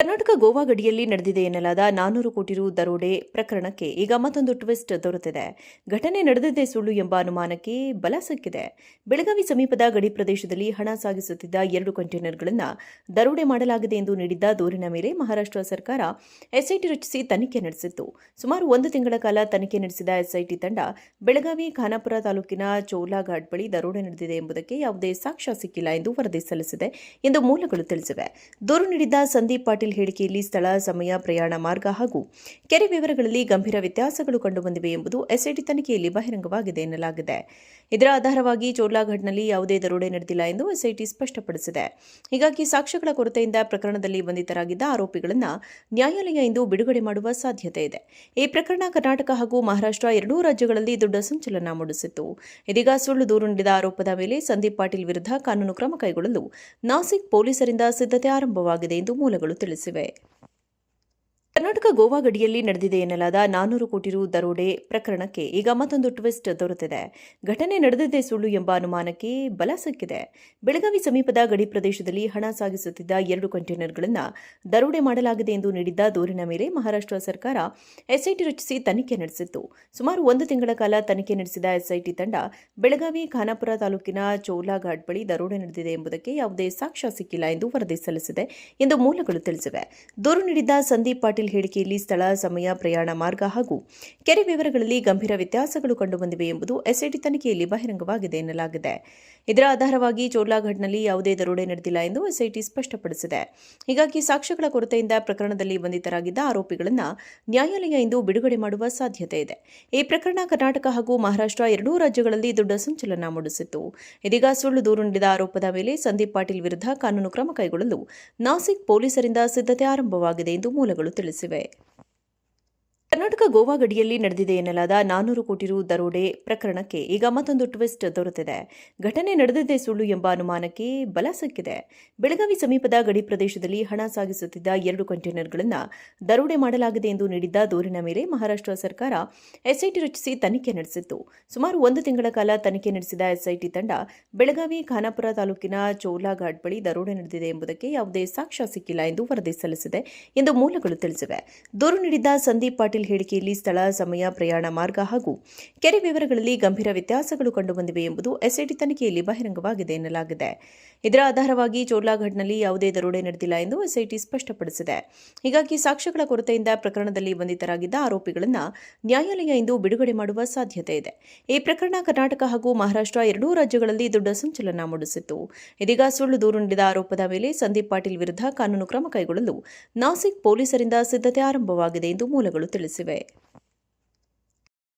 ಕರ್ನಾಟಕ ಗೋವಾ ಗಡಿಯಲ್ಲಿ ನಡೆದಿದೆ ಎನ್ನಲಾದ 400 ಕೋಟಿ ರು ದರೋಡೆ ಪ್ರಕರಣಕ್ಕೆ ಈಗ ಮತ್ತೊಂದು ಟ್ವಿಸ್ಟ್ ದೊರೆತಿದೆ. ಘಟನೆ ನಡೆದಿದ್ದೇ ಸುಳ್ಳು ಎಂಬ ಅನುಮಾನಕ್ಕೆ ಬಲ ಸಿಕ್ಕಿದೆ. ಬೆಳಗಾವಿ ಸಮೀಪದ ಗಡಿ ಪ್ರದೇಶದಲ್ಲಿ ಹಣ ಸಾಗಿಸುತ್ತಿದ್ದ 2 ಕಂಟೈನರ್ಗಳನ್ನು ದರೋಡೆ ಮಾಡಲಾಗಿದೆ ಎಂದು ನೀಡಿದ್ದ ದೂರಿನ ಮೇಲೆ ಮಹಾರಾಷ್ಟ್ರ ಸರ್ಕಾರ ಎಸ್ಐಟಿ ರಚಿಸಿ ತನಿಖೆ ನಡೆಸಿತ್ತು. ಸುಮಾರು 1 ತಿಂಗಳ ಕಾಲ ತನಿಖೆ ನಡೆಸಿದ ಎಸ್ಐಟಿ ತಂಡ ಬೆಳಗಾವಿ ಖಾನಾಪುರ ತಾಲೂಕಿನ ಚೌಲಾಘಾಟ್ ಬಳಿ ದರೋಡೆ ನಡೆದಿದೆ ಎಂಬುದಕ್ಕೆ ಯಾವುದೇ ಸಾಕ್ಷ್ಯ ಸಿಕ್ಕಿಲ್ಲ ಎಂದು ವರದಿ ಸಲ್ಲಿಸಿದೆ ಎಂದು ಮೂಲಗಳು ತಿಳಿಸಿವೆ. ದೂರು ನೀಡಿದ್ದ ಸಂದೀಪ್ ಪಾಟೀಲ್ ಹೇಳಿಕೆಯಲ್ಲಿ ಸ್ಥಳ, ಸಮಯ, ಪ್ರಯಾಣ ಮಾರ್ಗ ಹಾಗೂ ಕೆರೆ ವಿವರಗಳಲ್ಲಿ ಗಂಭೀರ ವ್ಯತ್ಯಾಸಗಳು ಕಂಡುಬಂದಿವೆ ಎಂಬುದು ಎಸ್ಐಟಿ ತನಿಖೆಯಲ್ಲಿ ಬಹಿರಂಗವಾಗಿದೆ ಎನ್ನಲಾಗಿದೆ. ಇದರ ಆಧಾರವಾಗಿ ಚೋರ್ಲಾಘಾಟ್ನಲ್ಲಿ ಯಾವುದೇ ದರೋಡೆ ನಡೆದಿಲ್ಲ ಎಂದು ಎಸ್ಐಟಿ ಸ್ಪಷ್ಟಪಡಿಸಿದೆ. ಹೀಗಾಗಿ ಸಾಕ್ಷ್ಯಗಳ ಕೊರತೆಯಿಂದ ಪ್ರಕರಣದಲ್ಲಿ ಬಂಧಿತರಾಗಿದ್ದ ಆರೋಪಿಗಳನ್ನು ನ್ಯಾಯಾಲಯ ಇಂದು ಬಿಡುಗಡೆ ಮಾಡುವ ಸಾಧ್ಯತೆ ಇದೆ. ಈ ಪ್ರಕರಣ ಕರ್ನಾಟಕ ಹಾಗೂ ಮಹಾರಾಷ್ಟ್ರ ಎರಡೂ ರಾಜ್ಯಗಳಲ್ಲಿ ದೊಡ್ಡ ಸಂಚಲನ ಮೂಡಿಸಿತ್ತು. ಇದೀಗ ಸುಳ್ಳು ದೂರು ನೀಡಿದ ಆರೋಪದ ಮೇಲೆ ಸಂದೀಪ್ ಪಾಟೀಲ್ ವಿರುದ್ಧ ಕಾನೂನು ಕ್ರಮ ಕೈಗೊಳ್ಳಲು ನಾಸಿಕ್ ಪೊಲೀಸರಿಂದ ಸಿದ್ಧತೆ ಆರಂಭವಾಗಿದೆ ಎಂದು ಮೂಲಗಳು ತಿಳಿಸಿವೆ. ಕರ್ನಾಟಕ ಗೋವಾ ಗಡಿಯಲ್ಲಿ ನಡೆದಿದೆ ಎನ್ನಲಾದ 400 ಕೋಟಿ ರು ದರೋಡೆ ಪ್ರಕರಣಕ್ಕೆ ಈಗ ಮತ್ತೊಂದು ಟ್ವಿಸ್ಟ್ ದೊರೆತಿದೆ. ಘಟನೆ ನಡೆದಿದ್ದೇ ಸುಳ್ಳು ಎಂಬ ಅನುಮಾನಕ್ಕೆ ಬಲ ಸಿಕ್ಕಿದೆ. ಬೆಳಗಾವಿ ಸಮೀಪದ ಗಡಿ ಪ್ರದೇಶದಲ್ಲಿ ಹಣ ಸಾಗಿಸುತ್ತಿದ್ದ 2 ಕಂಟೈನರ್ಗಳನ್ನು ದರೋಡೆ ಮಾಡಲಾಗಿದೆ ಎಂದು ನೀಡಿದ್ದ ದೂರಿನ ಮೇಲೆ ಮಹಾರಾಷ್ಟ್ರ ಸರ್ಕಾರ ಎಸ್ಐಟಿ ರಚಿಸಿ ತನಿಖೆ ನಡೆಸಿತ್ತು. ಸುಮಾರು 1 ತಿಂಗಳ ಕಾಲ ತನಿಖೆ ನಡೆಸಿದ ಎಸ್ಐಟಿ ತಂಡ ಬೆಳಗಾವಿ ಖಾನಾಪುರ ತಾಲೂಕಿನ ಚೌಲಾಘಾಟ್ ಬಳಿ ದರೋಡೆ ನಡೆದಿದೆ ಎಂಬುದಕ್ಕೆ ಯಾವುದೇ ಸಾಕ್ಷ್ಯ ಸಿಕ್ಕಿಲ್ಲ ಎಂದು ವರದಿ ಸಲ್ಲಿಸಿದೆ ಎಂದು ಮೂಲಗಳು ತಿಳಿಸಿವೆ. ದೂರು ನೀಡಿದ್ದ ಸಂದೀಪ್ ಪಾಟೀಲ್ ಹೇಳಿಕೆಯಲ್ಲಿ ಸ್ಥಳ, ಸಮಯ, ಪ್ರಯಾಣ ಮಾರ್ಗ ಹಾಗೂ ಕೆರೆ ವಿವರಗಳಲ್ಲಿ ಗಂಭೀರ ವ್ಯತ್ಯಾಸಗಳು ಕಂಡುಬಂದಿವೆ ಎಂಬುದು ಎಸ್ಐಟಿ ತನಿಖೆಯಲ್ಲಿ ಬಹಿರಂಗವಾಗಿದೆ ಎನ್ನಲಾಗಿದೆ. ಇದರ ಆಧಾರವಾಗಿ ಚೋರ್ಲಾಘಾಟ್ನಲ್ಲಿ ಯಾವುದೇ ದರೋಡೆ ನಡೆದಿಲ್ಲ ಎಂದು ಎಸ್ಐಟಿ ಸ್ಪಷ್ಟಪಡಿಸಿದೆ. ಹೀಗಾಗಿ ಸಾಕ್ಷ್ಯಗಳ ಕೊರತೆಯಿಂದ ಪ್ರಕರಣದಲ್ಲಿ ಬಂಧಿತರಾಗಿದ್ದ ಆರೋಪಿಗಳನ್ನು ನ್ಯಾಯಾಲಯ ಇಂದು ಬಿಡುಗಡೆ ಮಾಡುವ ಸಾಧ್ಯತೆ ಇದೆ. ಈ ಪ್ರಕರಣ ಕರ್ನಾಟಕ ಹಾಗೂ ಮಹಾರಾಷ್ಟ್ರ ಎರಡೂ ರಾಜ್ಯಗಳಲ್ಲಿ ದೊಡ್ಡ ಸಂಚಲನ ಮೂಡಿಸಿತ್ತು. ಇದೀಗ ಸುಳ್ಳು ದೂರು ನೀಡಿದ ಆರೋಪದ ಮೇಲೆ ಸಂದೀಪ್ ಪಾಟೀಲ್ ವಿರುದ್ಧ ಕಾನೂನು ಕ್ರಮ ಕೈಗೊಳ್ಳಲು ನಾಸಿಕ್ ಪೊಲೀಸರಿಂದ ಸಿದ್ಧತೆ ಆರಂಭವಾಗಿದೆ ಎಂದು ಮೂಲಗಳು ತಿಳಿಸಿವೆ. ಕರ್ನಾಟಕ ಗೋವಾ ಗಡಿಯಲ್ಲಿ ನಡೆದಿದೆ ಎನ್ನಲಾದ 400 ಕೋಟಿ ರು ದರೋಡೆ ಪ್ರಕರಣಕ್ಕೆ ಈಗ ಮತ್ತೊಂದು ಟ್ವಿಸ್ಟ್ ದೊರೆತಿದೆ. ಘಟನೆ ನಡೆದಿದ್ದೇ ಸುಳ್ಳು ಎಂಬ ಅನುಮಾನಕ್ಕೆ ಬಲ ಸಿಕ್ಕಿದೆ. ಬೆಳಗಾವಿ ಸಮೀಪದ ಗಡಿ ಪ್ರದೇಶದಲ್ಲಿ ಹಣ ಸಾಗಿಸುತ್ತಿದ್ದ 2 ಕಂಟೈನರ್ಗಳನ್ನು ದರೋಡೆ ಮಾಡಲಾಗಿದೆ ಎಂದು ನೀಡಿದ್ದ ದೂರಿನ ಮೇಲೆ ಮಹಾರಾಷ್ಟ್ರ ಸರ್ಕಾರ ಎಸ್ಐಟಿ ರಚಿಸಿ ತನಿಖೆ ನಡೆಸಿತ್ತು. ಸುಮಾರು 1 ತಿಂಗಳ ಕಾಲ ತನಿಖೆ ನಡೆಸಿದ ಎಸ್ಐಟಿ ತಂಡ ಬೆಳಗಾವಿ ಖಾನಾಪುರ ತಾಲೂಕಿನ ಚೌಲಾಘಾಟ್ ಬಳಿ ದರೋಡೆ ನಡೆದಿದೆ ಎಂಬುದಕ್ಕೆ ಯಾವುದೇ ಸಾಕ್ಷ್ಯ ಸಿಕ್ಕಿಲ್ಲ ಎಂದು ವರದಿ ಸಲ್ಲಿಸಿದೆ ಎಂದು ಮೂಲಗಳು ತಿಳಿಸಿವೆ. ದೂರು ನೀಡಿದ್ದ ಸಂದೀಪ್ ಪಾಟೀಲ್ ಹೇಳಿಕೆಯಲ್ಲಿ ಸ್ಥಳ, ಸಮಯ, ಪ್ರಯಾಣ ಮಾರ್ಗ ಹಾಗೂ ಕೆರೆ ವಿವರಗಳಲ್ಲಿ ಗಂಭೀರ ವ್ಯತ್ಯಾಸಗಳು ಕಂಡುಬಂದಿವೆ ಎಂಬುದು ಎಸ್ಐಟಿ ತನಿಖೆಯಲ್ಲಿ ಬಹಿರಂಗವಾಗಿದೆ ಎನ್ನಲಾಗಿದೆ. ಇದರ ಆಧಾರವಾಗಿ ಚೋರ್ಲಾಘಾಟ್ನಲ್ಲಿ ಯಾವುದೇ ದರೋಡೆ ನಡೆದಿಲ್ಲ ಎಂದು ಎಸ್ಐಟಿ ಸ್ಪಷ್ಟಪಡಿಸಿದೆ. ಹೀಗಾಗಿ ಸಾಕ್ಷ್ಯಗಳ ಕೊರತೆಯಿಂದ ಪ್ರಕರಣದಲ್ಲಿ ಬಂಧಿತರಾಗಿದ್ದ ಆರೋಪಿಗಳನ್ನು ನ್ಯಾಯಾಲಯ ಇಂದು ಬಿಡುಗಡೆ ಮಾಡುವ ಸಾಧ್ಯತೆ ಇದೆ. ಈ ಪ್ರಕರಣ ಕರ್ನಾಟಕ ಹಾಗೂ ಮಹಾರಾಷ್ಟ್ರ ಎರಡೂ ರಾಜ್ಯಗಳಲ್ಲಿ ದೊಡ್ಡ ಸಂಚಲನ ಮೂಡಿಸಿತ್ತು. ಇದೀಗ ಸುಳ್ಳು ದೂರು ನೀಡಿದ ಆರೋಪದ ಮೇಲೆ ಸಂದೀಪ್ ಪಾಟೀಲ್ ವಿರುದ್ಧ ಕಾನೂನು ಕ್ರಮ ಕೈಗೊಳ್ಳಲು ನಾಸಿಕ್ ಪೊಲೀಸರಿಂದ ಸಿದ್ಧತೆ ಆರಂಭವಾಗಿದೆ ಎಂದು ಮೂಲಗಳು ತಿಳಿಸಿವೆ.